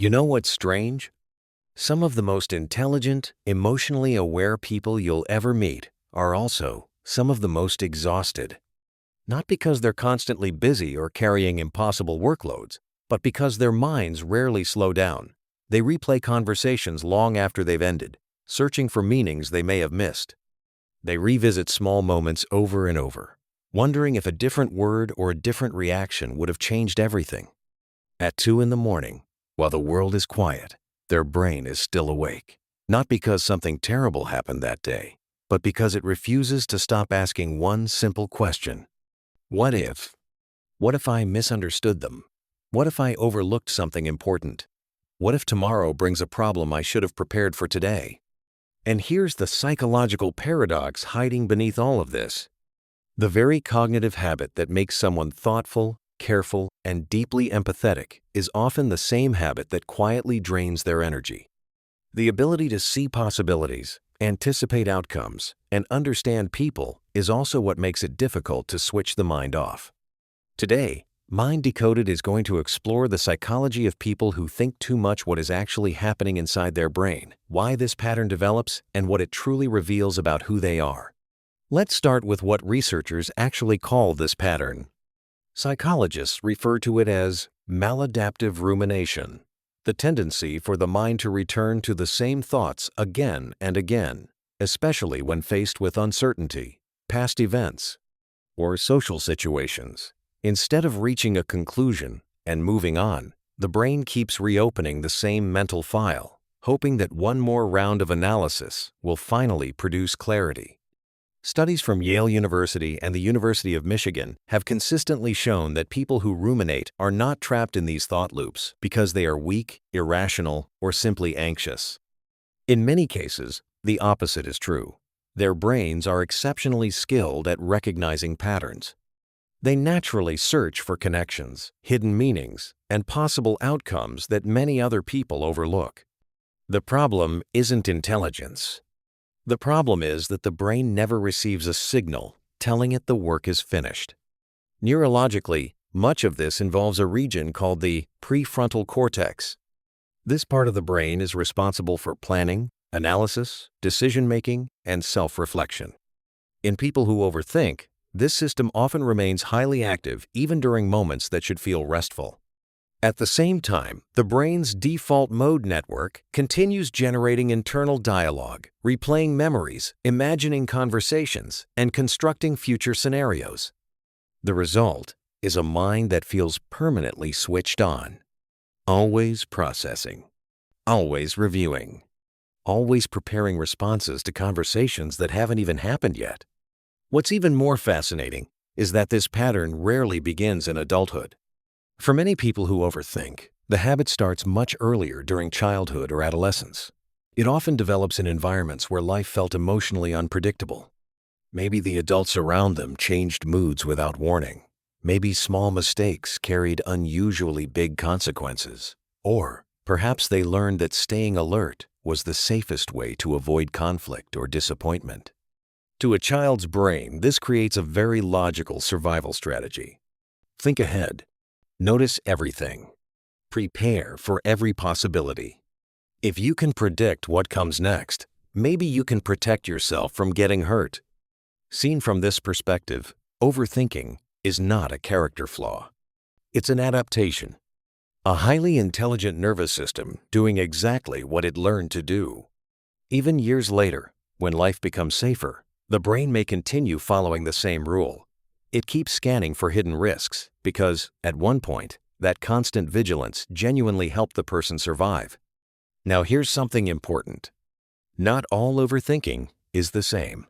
You know what's strange? Some of the most intelligent, emotionally aware people you'll ever meet are also some of the most exhausted. Not because they're constantly busy or carrying impossible workloads, but because their minds rarely slow down. They replay conversations long after they've ended, searching for meanings they may have missed. They revisit small moments over and over, wondering if a different word or a different reaction would have changed everything. At 2 in the morning, while the world is quiet, their brain is still awake. Not because something terrible happened that day, but because it refuses to stop asking one simple question. What if? What if I misunderstood them? What if I overlooked something important? What if tomorrow brings a problem I should have prepared for today? And here's the psychological paradox hiding beneath all of this. The very cognitive habit that makes someone thoughtful, careful, and deeply empathetic is often the same habit that quietly drains their energy. The ability to see possibilities, anticipate outcomes, and understand people is also what makes it difficult to switch the mind off. Today, Mind Decoded is going to explore the psychology of people who think too much, what is actually happening inside their brain, why this pattern develops, and what it truly reveals about who they are. Let's start with what researchers actually call this pattern. Psychologists refer to it as maladaptive rumination, the tendency for the mind to return to the same thoughts again and again, especially when faced with uncertainty, past events, or social situations. Instead of reaching a conclusion and moving on, the brain keeps reopening the same mental file, hoping that one more round of analysis will finally produce clarity. Studies from Yale University and the University of Michigan have consistently shown that people who ruminate are not trapped in these thought loops because they are weak, irrational, or simply anxious. In many cases, the opposite is true. Their brains are exceptionally skilled at recognizing patterns. They naturally search for connections, hidden meanings, and possible outcomes that many other people overlook. The problem isn't intelligence. The problem is that the brain never receives a signal telling it the work is finished. Neurologically, much of this involves a region called the prefrontal cortex. This part of the brain is responsible for planning, analysis, decision-making, and self-reflection. In people who overthink, this system often remains highly active even during moments that should feel restful. At the same time, the brain's default mode network continues generating internal dialogue, replaying memories, imagining conversations, and constructing future scenarios. The result is a mind that feels permanently switched on, always processing, always reviewing, always preparing responses to conversations that haven't even happened yet. What's even more fascinating is that this pattern rarely begins in adulthood. For many people who overthink, the habit starts much earlier during childhood or adolescence. It often develops in environments where life felt emotionally unpredictable. Maybe the adults around them changed moods without warning. Maybe small mistakes carried unusually big consequences. Or perhaps they learned that staying alert was the safest way to avoid conflict or disappointment. To a child's brain, this creates a very logical survival strategy. Think ahead. Notice everything. Prepare for every possibility. If you can predict what comes next, maybe you can protect yourself from getting hurt. Seen from this perspective, overthinking is not a character flaw. It's an adaptation. A highly intelligent nervous system doing exactly what it learned to do. Even years later, when life becomes safer, the brain may continue following the same rule. It keeps scanning for hidden risks because, at one point, that constant vigilance genuinely helped the person survive. Now here's something important. Not all overthinking is the same.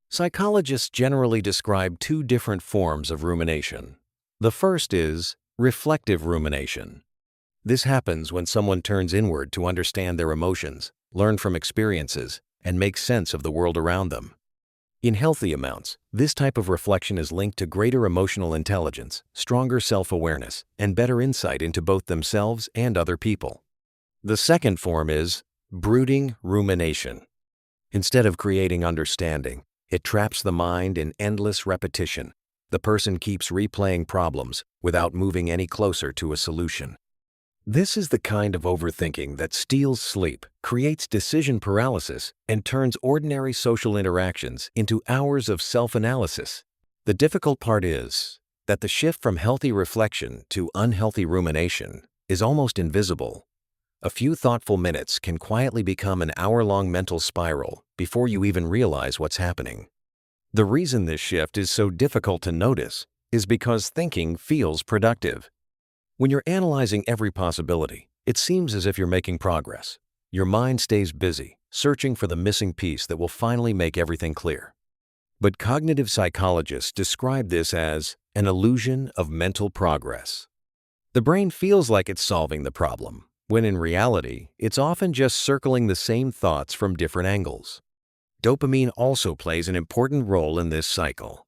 Psychologists generally describe 2 different forms of rumination. The first is reflective rumination. This happens when someone turns inward to understand their emotions, learn from experiences, and make sense of the world around them. In healthy amounts, this type of reflection is linked to greater emotional intelligence, stronger self-awareness, and better insight into both themselves and other people. The second form is brooding rumination. Instead of creating understanding, it traps the mind in endless repetition. The person keeps replaying problems without moving any closer to a solution. This is the kind of overthinking that steals sleep, creates decision paralysis, and turns ordinary social interactions into hours of self-analysis. The difficult part is that the shift from healthy reflection to unhealthy rumination is almost invisible. A few thoughtful minutes can quietly become an hour-long mental spiral before you even realize what's happening. The reason this shift is so difficult to notice is because thinking feels productive. When you're analyzing every possibility, it seems as if you're making progress. Your mind stays busy, searching for the missing piece that will finally make everything clear. But cognitive psychologists describe this as an illusion of mental progress. The brain feels like it's solving the problem, when in reality, it's often just circling the same thoughts from different angles. Dopamine also plays an important role in this cycle.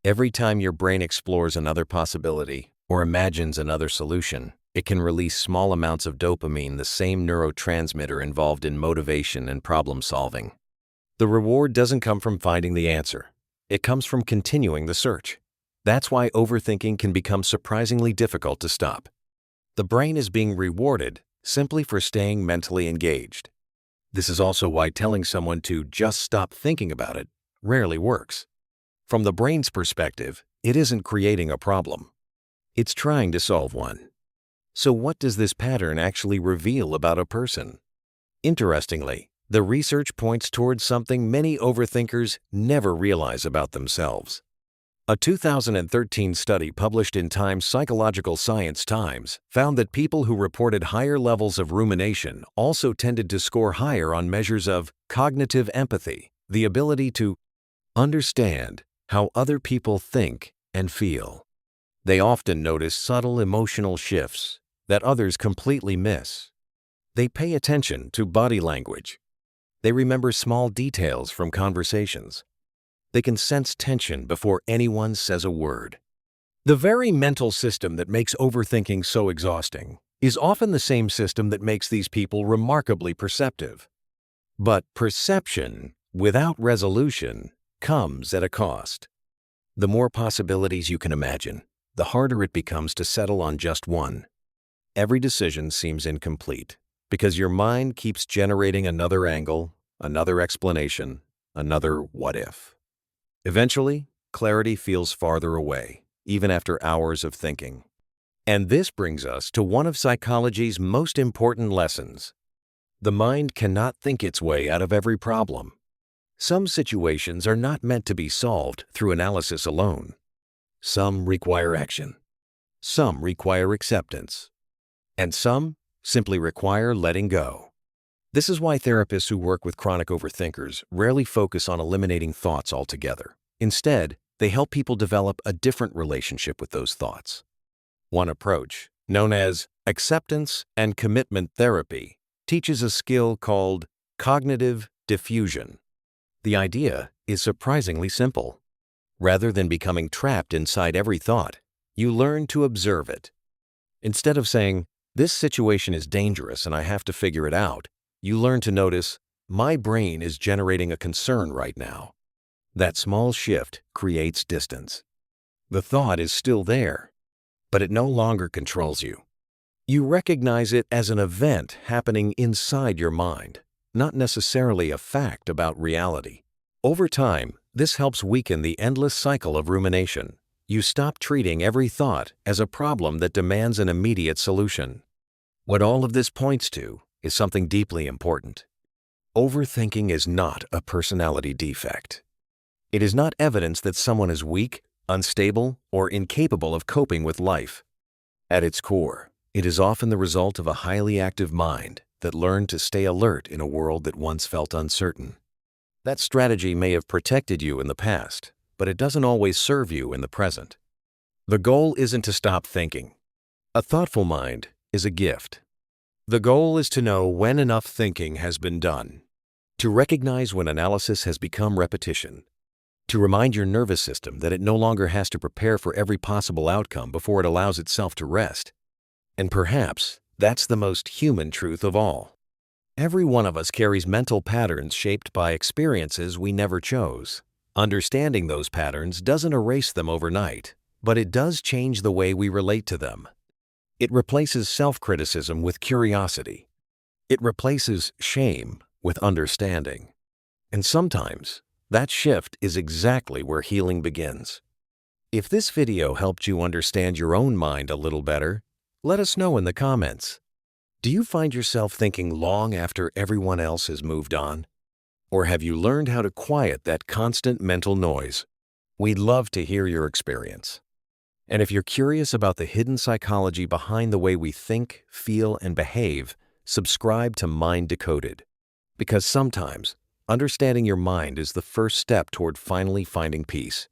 Every time your brain explores another possibility or imagines another solution, it can release small amounts of dopamine, the same neurotransmitter involved in motivation and problem solving. The reward doesn't come from finding the answer. It comes from continuing the search. That's why overthinking can become surprisingly difficult to stop. The brain is being rewarded simply for staying mentally engaged. This is also why telling someone to just stop thinking about it rarely works. From the brain's perspective, it isn't creating a problem. It's trying to solve one. So what does this pattern actually reveal about a person? Interestingly, the research points towards something many overthinkers never realize about themselves. A 2013 study published in Times Psychological Science Times found that people who reported higher levels of rumination also tended to score higher on measures of cognitive empathy, the ability to understand how other people think and feel. They often notice subtle emotional shifts that others completely miss. They pay attention to body language. They remember small details from conversations. They can sense tension before anyone says a word. The very mental system that makes overthinking so exhausting is often the same system that makes these people remarkably perceptive. But perception without resolution comes at a cost. The more possibilities you can imagine, the harder it becomes to settle on just one. Every decision seems incomplete because your mind keeps generating another angle, another explanation, another what if. Eventually, clarity feels farther away, even after hours of thinking. And this brings us to one of psychology's most important lessons. The mind cannot think its way out of every problem. Some situations are not meant to be solved through analysis alone. Some require action. Some require acceptance. And some simply require letting go. This is why therapists who work with chronic overthinkers rarely focus on eliminating thoughts altogether. Instead, they help people develop a different relationship with those thoughts. One approach, known as acceptance and commitment therapy, teaches a skill called cognitive diffusion. The idea is surprisingly simple. Rather than becoming trapped inside every thought, you learn to observe it. Instead of saying, "This situation is dangerous and I have to figure it out," you learn to notice, "My brain is generating a concern right now." That small shift creates distance. The thought is still there, but it no longer controls you. You recognize it as an event happening inside your mind, not necessarily a fact about reality. Over time, this helps weaken the endless cycle of rumination. You stop treating every thought as a problem that demands an immediate solution. What all of this points to is something deeply important. Overthinking is not a personality defect. It is not evidence that someone is weak, unstable, or incapable of coping with life. At its core, it is often the result of a highly active mind that learned to stay alert in a world that once felt uncertain. That strategy may have protected you in the past, but it doesn't always serve you in the present. The goal isn't to stop thinking. A thoughtful mind is a gift. The goal is to know when enough thinking has been done, to recognize when analysis has become repetition, to remind your nervous system that it no longer has to prepare for every possible outcome before it allows itself to rest. And perhaps that's the most human truth of all. Every one of us carries mental patterns shaped by experiences we never chose. Understanding those patterns doesn't erase them overnight, but it does change the way we relate to them. It replaces self-criticism with curiosity. It replaces shame with understanding. And sometimes, that shift is exactly where healing begins. If this video helped you understand your own mind a little better, let us know in the comments. Do you find yourself thinking long after everyone else has moved on? Or have you learned how to quiet that constant mental noise? We'd love to hear your experience. And if you're curious about the hidden psychology behind the way we think, feel, and behave, subscribe to Mind Decoded. Because sometimes, understanding your mind is the first step toward finally finding peace.